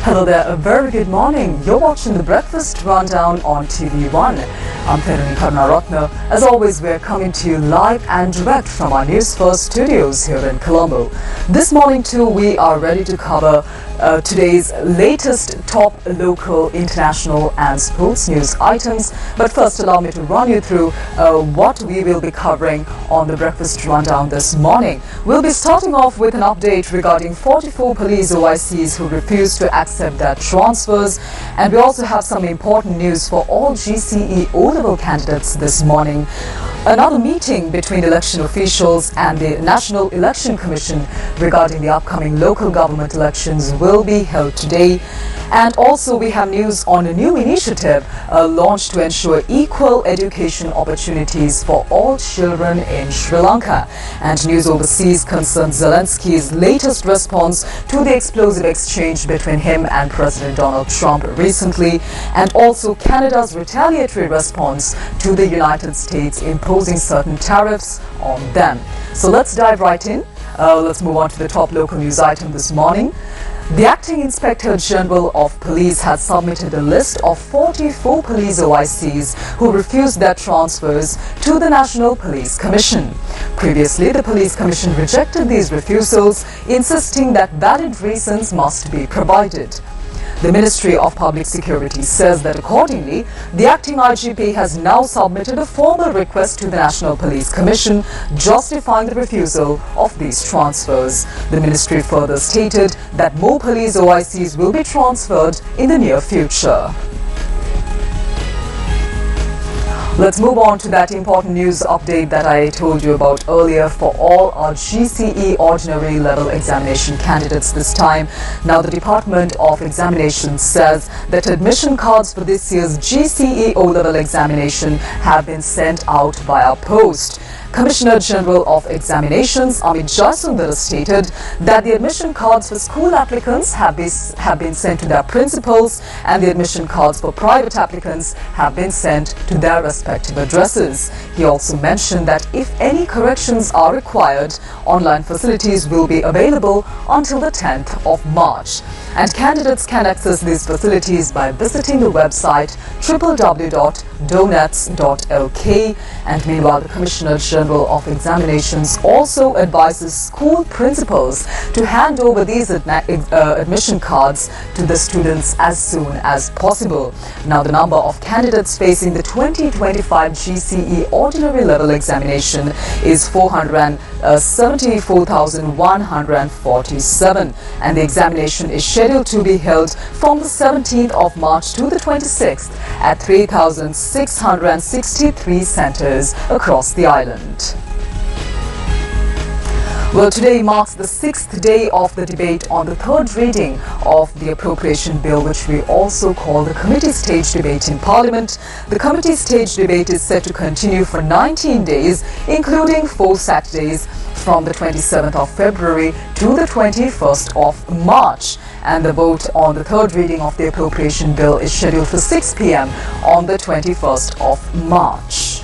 Hello there, a very good morning. You're watching the Breakfast Rundown on TV1. I'm Therunee Karunaratne. As always, we're coming to you live and direct from our Newsfirst studios here in Colombo. This morning too, we are ready to cover today's latest top local, international and sports news items. But first, allow me to run you through what we will be covering on the Breakfast Rundown this morning. We'll be starting off with an update regarding 44 police OICs who refused to accept their transfers, and we also have some important news for all GCE O-level candidates this morning. Another meeting between election officials and the National Election Commission regarding the upcoming local government elections will be held today. And also we have news on a new initiative launched to ensure equal education opportunities for all children in Sri Lanka. And news overseas concerns Zelensky's latest response to the explosive exchange between him and President Donald Trump recently, and also Canada's retaliatory response to the United States imposing certain tariffs on them. So let's dive right in. Let's move on to the top local news item this morning. The Acting Inspector General of Police has submitted a list of 44 police OICs who refused their transfers to the National Police Commission. Previously, the Police Commission rejected these refusals, insisting that valid reasons must be provided. The Ministry of Public Security says that accordingly, the acting IGP has now submitted a formal request to the National Police Commission justifying the refusal of these transfers. The ministry further stated that more police OICs will be transferred in the near future. Let's move on to that important news update that I told you about earlier for all our GCE ordinary level examination candidates this time. Now, the Department of Examinations says that admission cards for this year's GCE O-level examination have been sent out via post. Commissioner General of Examinations Amit Jaisundar stated that the admission cards for school applicants have been sent to their principals, and the admission cards for private applicants have been sent to their respective addresses. He also mentioned that if any corrections are required, online facilities will be available until the 10th of March. And candidates can access these facilities by visiting the website www.donets.lk. And meanwhile, the Commissioner General of Examinations also advises school principals to hand over these admission cards to the students as soon as possible. Now, the number of candidates facing the 2025 GCE ordinary level examination is 474,147, and the examination is scheduled to be held from the 17th of March to the 26th at 3,663 centers across the island. Well, today marks the 6th day of the debate on the third reading of the appropriation bill, which we also call the committee stage debate in Parliament. The committee stage debate is set to continue for 19 days, including 4 Saturdays from the 27th of February to the 21st of March. And the vote on the third reading of the appropriation bill is scheduled for 6 p.m. on the 21st of March.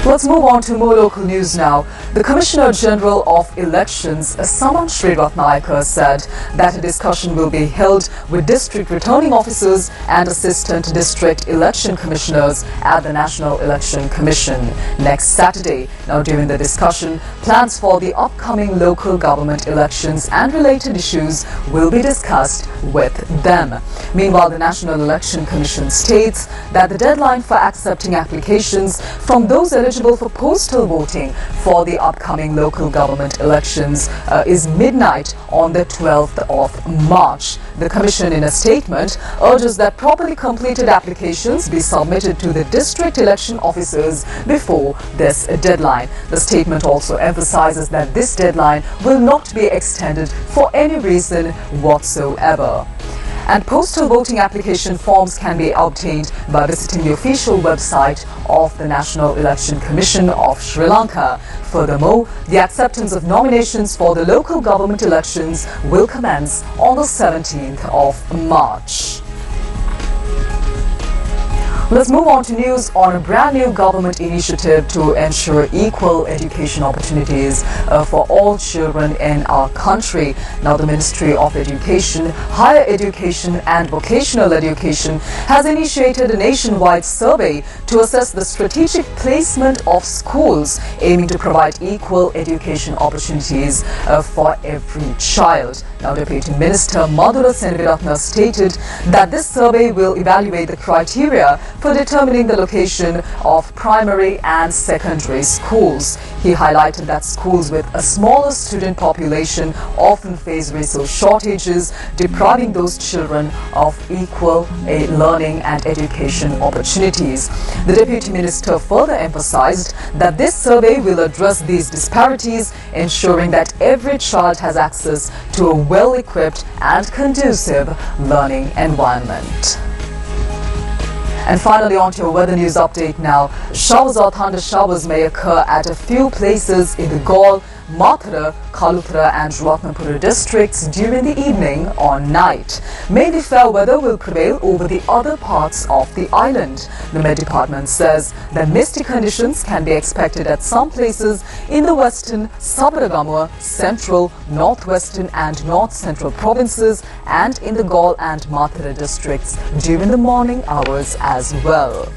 Let's move on to more local news now. The Commissioner General of Elections, Saman Sri Ratnayaka, said that a discussion will be held with district returning officers and assistant district election commissioners at the National Election Commission next Saturday. Now, during the discussion, plans for the upcoming local government elections and related issues will be discussed with them. Meanwhile, the National Election Commission states that the deadline for accepting applications from those eligible for postal voting for the upcoming local government elections is midnight on the 12th of March. The Commission, in a statement, urges that properly completed applications be submitted to the district election officers before this deadline. The statement also emphasizes that this deadline will not be extended for any reason whatsoever. And postal voting application forms can be obtained by visiting the official website of the National Election Commission of Sri Lanka. Furthermore, the acceptance of nominations for the local government elections will commence on the 17th of March. Let's move on to news on a brand new government initiative to ensure equal education opportunities for all children in our country. Now, the Ministry of Education, Higher Education and Vocational Education has initiated a nationwide survey to assess the strategic placement of schools, aiming to provide equal education opportunities for every child. Now, Deputy Minister Madhura Senviratne stated that this survey will evaluate the criteria for determining the location of primary and secondary schools. He highlighted that schools with a smaller student population often face resource shortages, depriving those children of equal learning and education opportunities. The Deputy Minister further emphasized that this survey will address these disparities, ensuring that every child has access to a well-equipped and conducive learning environment. And finally, on to your weather news update now. Showers or thunder showers may occur at a few places in the Galle, Mathura, Kaluthra and Ratnapura districts during the evening or night. Mainly fair weather will prevail over the other parts of the island. The Met Department says that misty conditions can be expected at some places in the western, Sabaragamuwa, central, northwestern and north-central provinces and in the Galle and Mathura districts during the morning hours as well.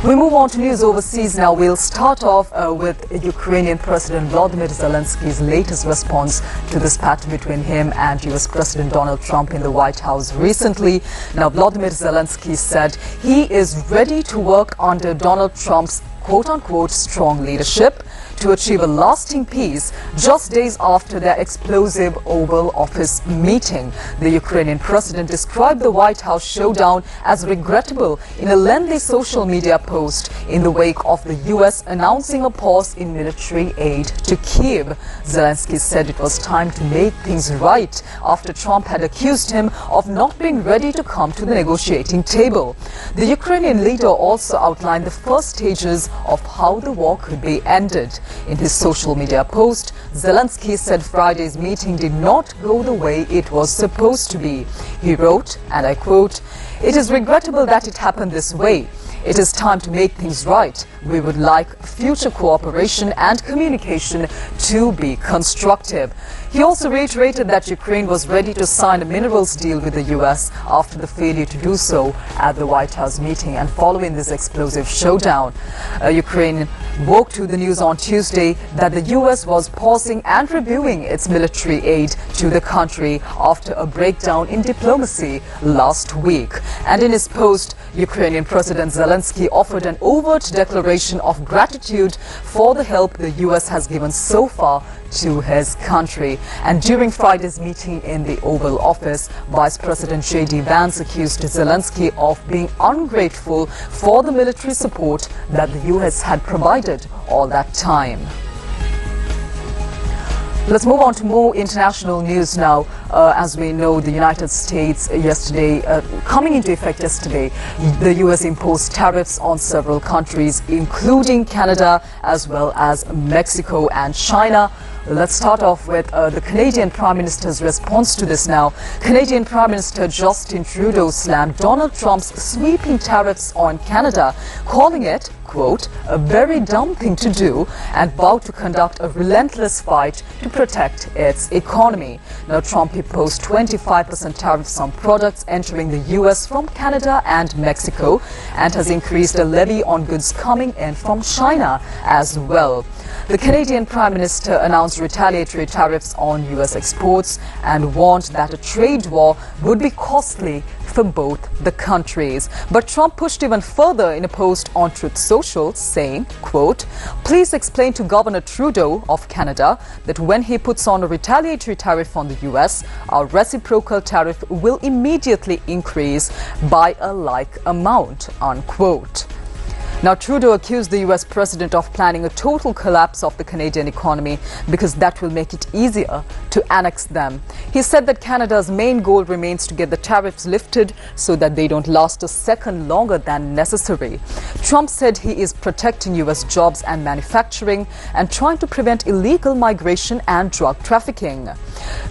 We move on to news overseas now. We'll start off with Ukrainian President Volodymyr Zelensky's latest response to the spat between him and US President Donald Trump in the White House recently. Now, Volodymyr Zelensky said he is ready to work under Donald Trump's quote-unquote strong leadership to achieve a lasting peace just days after their explosive Oval Office meeting. The Ukrainian president described the White House showdown as regrettable in a lengthy social media post in the wake of the US announcing a pause in military aid to Kyiv. Zelensky said it was time to make things right after Trump had accused him of not being ready to come to the negotiating table. The Ukrainian leader also outlined the first stages of how the war could be ended. In his social media post, Zelensky said Friday's meeting did not go the way it was supposed to be. He wrote, and I quote, "It is regrettable that it happened this way. It is time to make things right. We would like future cooperation and communication to be constructive." He also reiterated that Ukraine was ready to sign a minerals deal with the US after the failure to do so at the White House meeting and following this explosive showdown. Ukraine woke to the news on Tuesday that the US was pausing and reviewing its military aid to the country after a breakdown in diplomacy last week. And in his post, Ukrainian President Zelensky offered an overt declaration of gratitude for the help the US has given so far to his country. And during Friday's meeting in the Oval Office, Vice President J.D. Vance accused Zelensky of being ungrateful for the military support that the US had provided all that time. Let's move on to more international news now. As we know, the United States coming into effect yesterday, the US imposed tariffs on several countries, including Canada, as well as Mexico and China. Let's start off with the Canadian Prime Minister's response to this now. Canadian Prime Minister Justin Trudeau slammed Donald Trump's sweeping tariffs on Canada, calling it, quote, "a very dumb thing to do," and vowed to conduct a relentless fight to protect its economy. Now, Trump imposed 25% tariffs on products entering the US from Canada and Mexico and has increased a levy on goods coming in from China as well. The Canadian Prime Minister announced retaliatory tariffs on US exports and warned that a trade war would be costly for both the countries. But Trump pushed even further in a post on Truth Social, saying, quote, "Please explain to Governor Trudeau of Canada that when he puts on a retaliatory tariff on the US, our reciprocal tariff will immediately increase by a like amount," unquote. Now, Trudeau accused the US president of planning a total collapse of the Canadian economy because that will make it easier to annex them. He said that Canada's main goal remains to get the tariffs lifted so that they don't last a second longer than necessary. Trump said he is protecting US jobs and manufacturing and trying to prevent illegal migration and drug trafficking.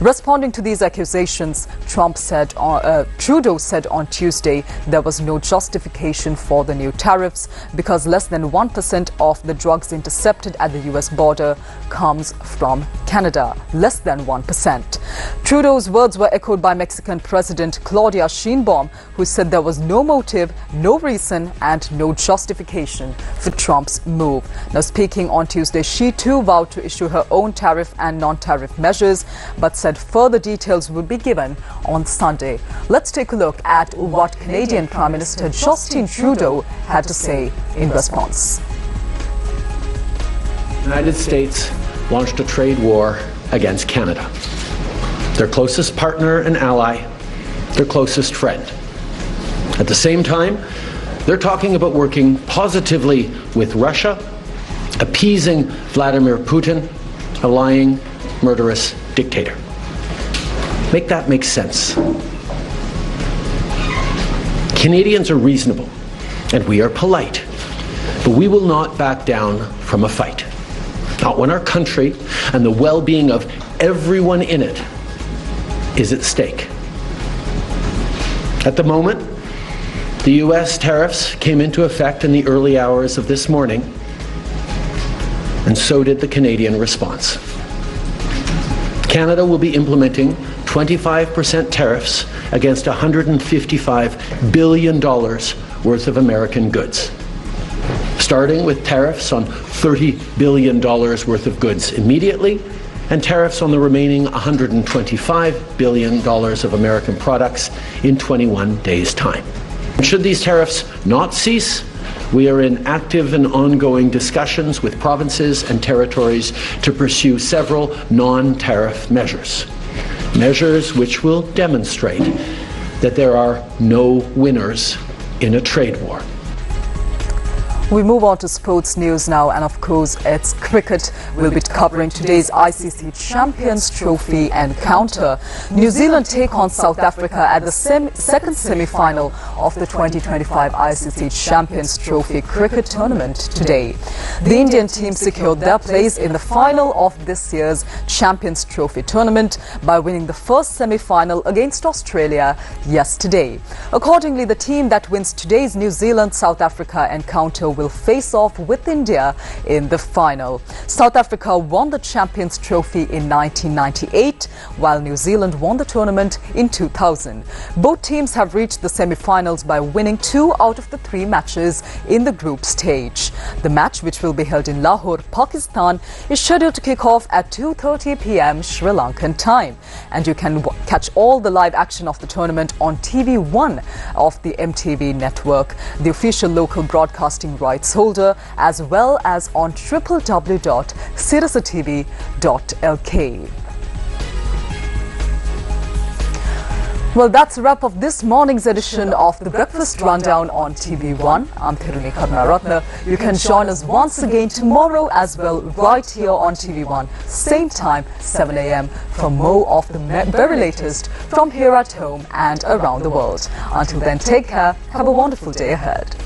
Responding to these accusations, Trudeau said on Tuesday there was no justification for the new tariffs because less than 1% of the drugs intercepted at the US border comes from Canada. Less than 1%. Trudeau's words were echoed by Mexican President Claudia Sheinbaum, who said there was no motive, no reason and no justification for Trump's move. Now, speaking on Tuesday, she too vowed to issue her own tariff and non-tariff measures, but said further details would be given on Sunday. Let's take a look at what Canadian Prime Minister Justin Trudeau had to say in response. The United States launched a trade war against Canada, their closest partner and ally, their closest friend. At the same time, they're talking about working positively with Russia, appeasing Vladimir Putin, a lying, murderous dictator. Make that make sense. Canadians are reasonable and we are polite, but we will not back down from a fight. Not when our country and the well-being of everyone in it is at stake. At the moment, the US tariffs came into effect in the early hours of this morning, and so did the Canadian response. Canada will be implementing 25% tariffs against $155 billion worth of American goods, starting with tariffs on $30 billion worth of goods immediately, and tariffs on the remaining $125 billion of American products in 21 days' time. Should these tariffs not cease, we are in active and ongoing discussions with provinces and territories to pursue several non-tariff measures. Measures which will demonstrate that there are no winners in a trade war. We move on to sports news now, and of course it's cricket. We'll be covering today's ICC Champions Trophy encounter. New Zealand take on South Africa at the second semi-final of the 2025 ICC Champions Trophy cricket tournament today. The Indian team secured their place in the final of this year's Champions Trophy tournament by winning the first semi-final against Australia yesterday. Accordingly, the team that wins today's New Zealand-South Africa encounter will face off with India in the final. South Africa won the Champions Trophy in 1998, while New Zealand won the tournament in 2000. Both teams have reached the semi-finals by winning 2 out of the 3 matches in the group stage. The match, which will be held in Lahore, Pakistan, is scheduled to kick off at 2:30 p.m. Sri Lankan time. And you can catch all the live action of the tournament on TV1 of the MTV network, the official local broadcasting rights holder, as well as on www.sirasatv.lk. Well, that's a wrap of this morning's edition of the Breakfast Rundown on TV1. I'm Therunee Karunaratne. You can join us once again tomorrow as well, right here on TV1, same time, 7 a.m. for more of the very latest from here at home and around the world. Until then, take care. Have a wonderful day ahead.